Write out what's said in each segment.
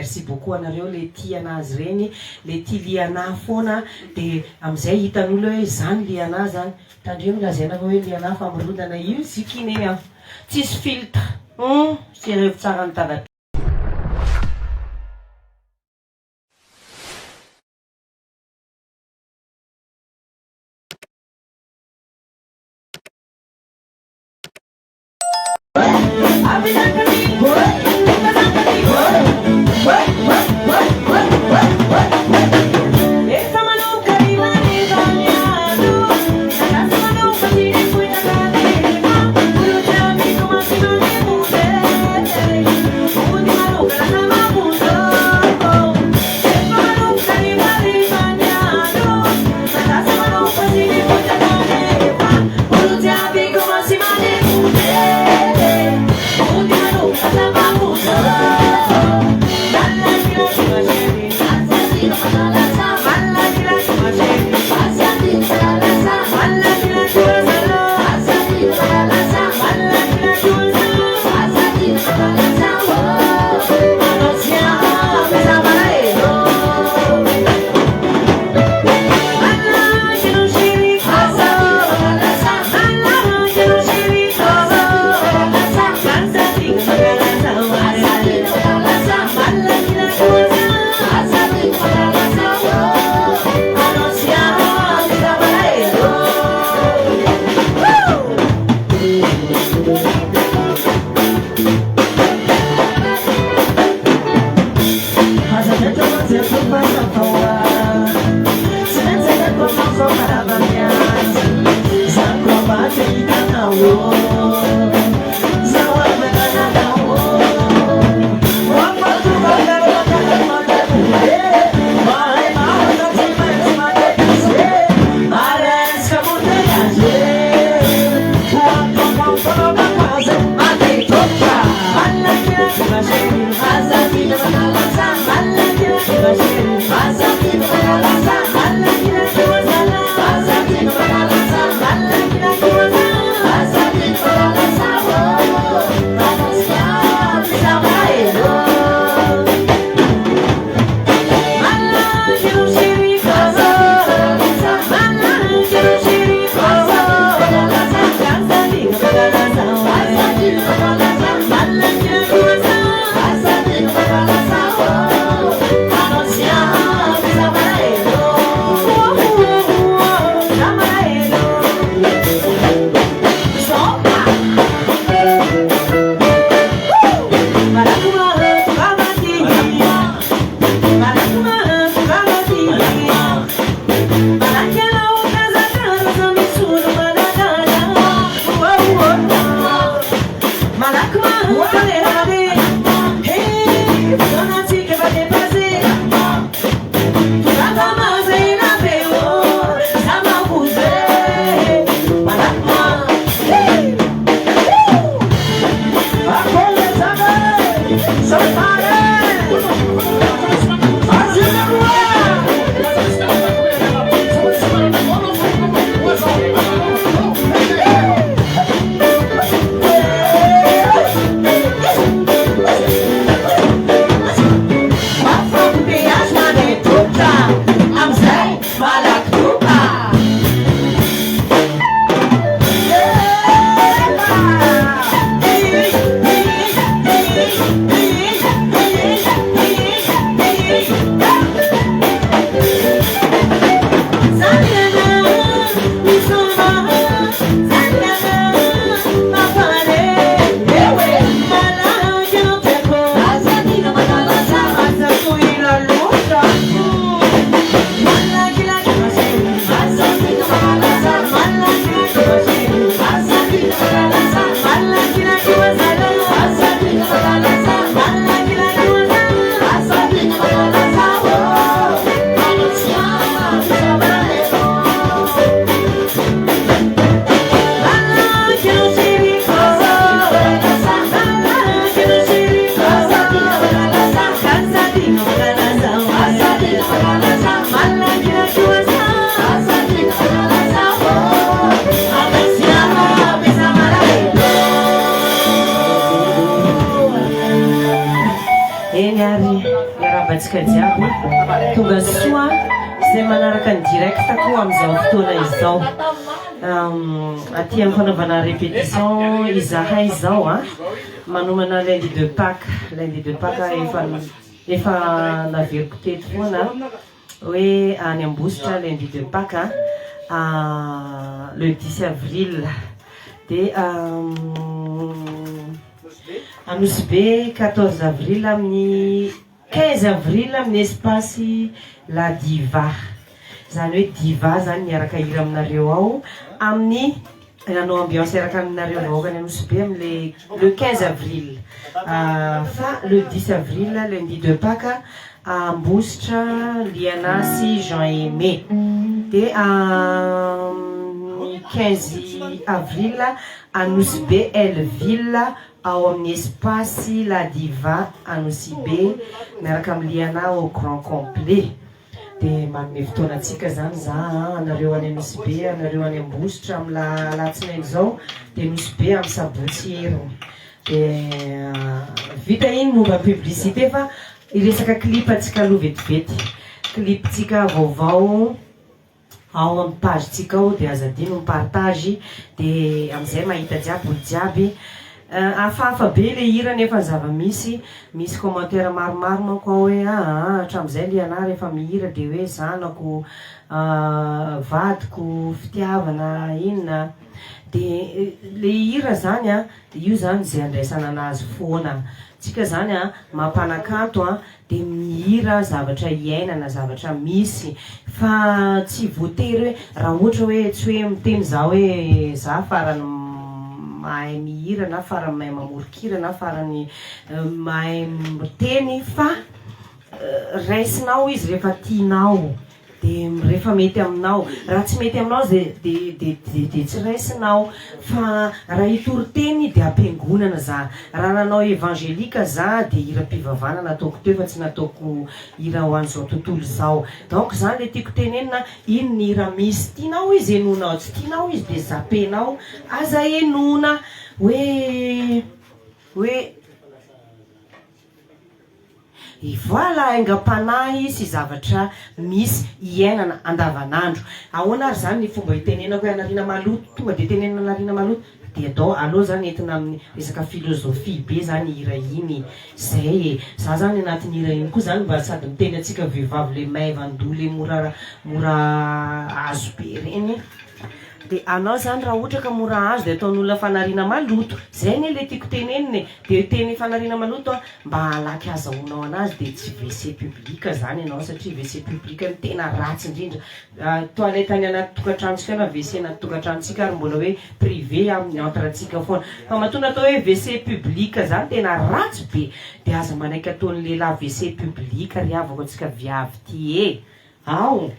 merci beaucoup anareo le tia anazy regny le tia liana foana dia amin'izay hitan'olo hoe zany liana zany tandreo milazaina fa hoe liana famorodana io zikiny eny aho tsisy filtre sy revo tsara ny tavatra miarabantsika jiaby tonga soa zay manaraka ny directako amin'izao fotoana izao aty amin'ny fanaovana répétition izahay izao a manomana lundi de Pâques efa naveriko teto foana hoe any Ambositra lundi de Pâques le 10 avril de Anosy-Be 14 avril amin'ny 15 avril amin'ny espace La Diva zany hoe diva zany miaraka hira aminareo ao amin'ny nanao ambiance araka aminareo vahoaka ny Anosy-Be amin'ny le 15 avril fa le 10 avril lundi de Pâques Ambositra Liana sy Jean Aimé de 15 avril Anosy-Be Elville ao amin'ny espace La Diva Anosy-Be miaraka amin'ny Liana au grand complet de manome fotoana antsika zany za anareo any Anosy-Be anareo any Ambositra amin'ny latsinainy zao de Anosy-Be amin'ny sabotsy heriny de vita iny momba publicité fa iresaka clip atsika aloha vetivety cliptsika vaovao ao amin'ny page tsika ao de azadino mipartage de amin'izay mahita jiaby olo jiaby hafahafa be le hira nefa zava-misy commentaire maromaro manko ao hoe hatram'izay Liana rehefa mihira de hoe zanako vadiko fitiavana inona de le hira zany io zany zay andraisana anazy foana tsika zany mampanakanto de mihira zavatra iainana zavatra misy fa tsy voatery hoe raha ohatra hoe tsy hoe miteny za hoe za farany mahay mihira na farany mahay mamorikira na farany mahay miteny fa raisinao izy rehefa tianao de rehefa mety aminao raha tsy mety aminao de tsy raisinao fa raha hitory-teny de ampiangonana za raha nanao evangelika za de hira mpivavana nataoko teo fa tsy nataoko hira ho an'izao tontolo zao donc zany le tiako tenenina ino ny hira misy tianao izy enonao tsy tianao izy de zapenao aza enona hoe voilà aingam-panahy sy zavatra misy iainana andavanandro ahoana ary zany ny fomba hitenenako hoe anarina maloto tonga de tenenina anarina maloto de atao aloha zany entina amin'ny resaka filozofia be zany hira iny zay za zany anatin'ny hira iny koa zany mba sady miteny atsika vehivavy le maivan-doha le mora azo be reny de anao zany raha ohatra ka mora azo de ataon'olona fanarina maloto zay ne le tiako teneniny de teny fanarina maloto mba alaky azahoanao anazy de tsy WC public zany anao satria WC public ny tena ratsy indrindra toilette any anaty tokantranotsika na WC anaty tokantranotsika ary mbola hoe privé amin'ny entrantsika foana fa mahatonga atao hoe WC public zany tena ratsy be de aza manaiky ataon'ny lehilahy WC public riavako atsika viavy ty ao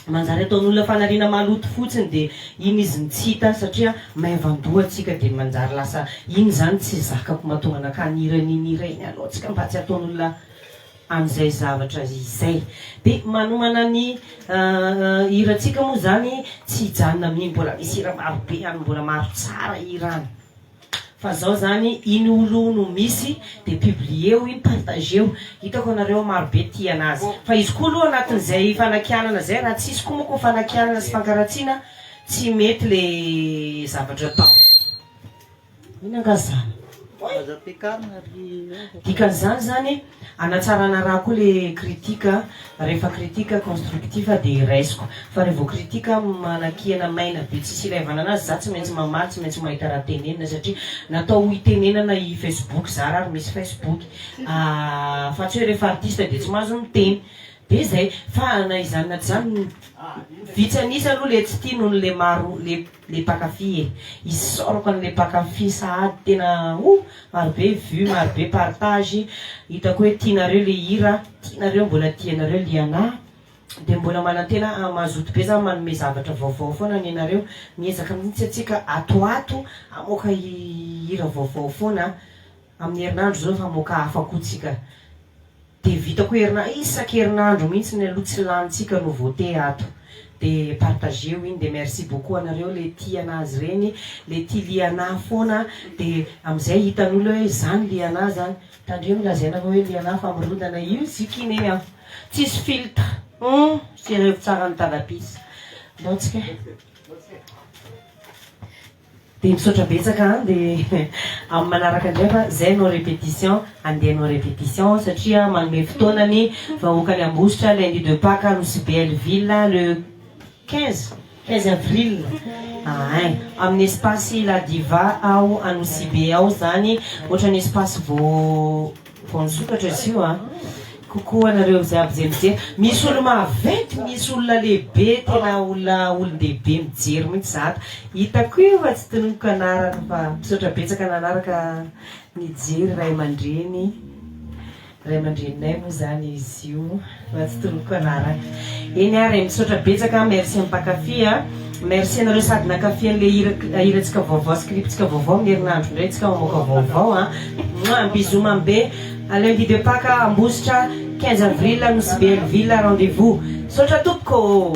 manjary ataon'olona fanarina maloto fotsiny de iny izy nitsita satria maivan-doha atsika de manjary lasa iny zany tsy zakako mahatonga anakany hira iny aloha tsika mba tsy ataon'olona an'izay zavatra izay de manomana ny hiratsika moa zany tsy hijanona amin'iny mbola misy hira marobe any mbola maro tsara hirany fa zao zany iny olo no misy de publieo iny partageo hitako anareo marobe tia anazy fa izy koa aloha anatin'izay fanakianana zay raha tsisy koa moko fanakianana sy fankaratsiana tsy mety le zavatra tao minangazana dikan'izany zany anatsarana raha koa le kritika rehefa kritika constructive de raisiko fa rehefa kritika manakiana maina be tsisy ilaivana anazy za tsy maintsy mamaly tsy maintsy mahita raha tenenina satria natao hitenenana i Facebook za raha misy Facebook fa tsy hoe rehefa artiste de tsy mahazo miteny de zay fa na izany naty zany vitsy anisy aloha le tsy tia noho le maro le pakafy izy sorako an'le pakafy sahady tena marobe vue marobe partage hitako hoe tianareo le hira tianareo mbola tianareo Liana de mbola manantena mazoto be za manome zavatra vaovao foana ny anareo miezaka mihitsy atsika atoato amoaka hira vaovao foana amin'ny herinandro zao fa amoaka hafakotsika de vitako isaky herinandro mihitsy ny aloha tsy lanitsika no vote ato de partageo iny de merci beaucoup anareo le tia anazy reny le tia liana foana de amizay hitan'olo hoe zany liana zany tandreo milazaina fa hoe liana famirodana io zikiny eny aho tsisy filtre sy revo tsara ny talapisy laotsika de misaotra betsaka de amin'ny manaraka indray fa zay no répétition andehanao répétition satria manome fotoanany vahoaka ny Ambositra lundi de Pâques nosy Belleville le 15 avril amin'ny espace la diva ao anosibe ao zany ohatrany espace vonisokatra izy io kokoa anareo zay aby zay mijery misy olo maventy misy olona lehibe tena olon-dehibe mijery mihitsy zata hitako io fa tsy tononoko anarana fa misaotra betsaka nanaraka mijery ray aman-dreninay moa zany izy io fa tsy tononoko anaraka eny ary misaotra betsaka merci ampakafy merci anareo sady nakafy an'le hiratsika vaovao scriptsika vaovao amin'ny herinandro indray tsika mamoaka vaovao bisou mambe lundi de Pâques Ambositra 15 avril nosy Belleville rendez-vous saotra tompoko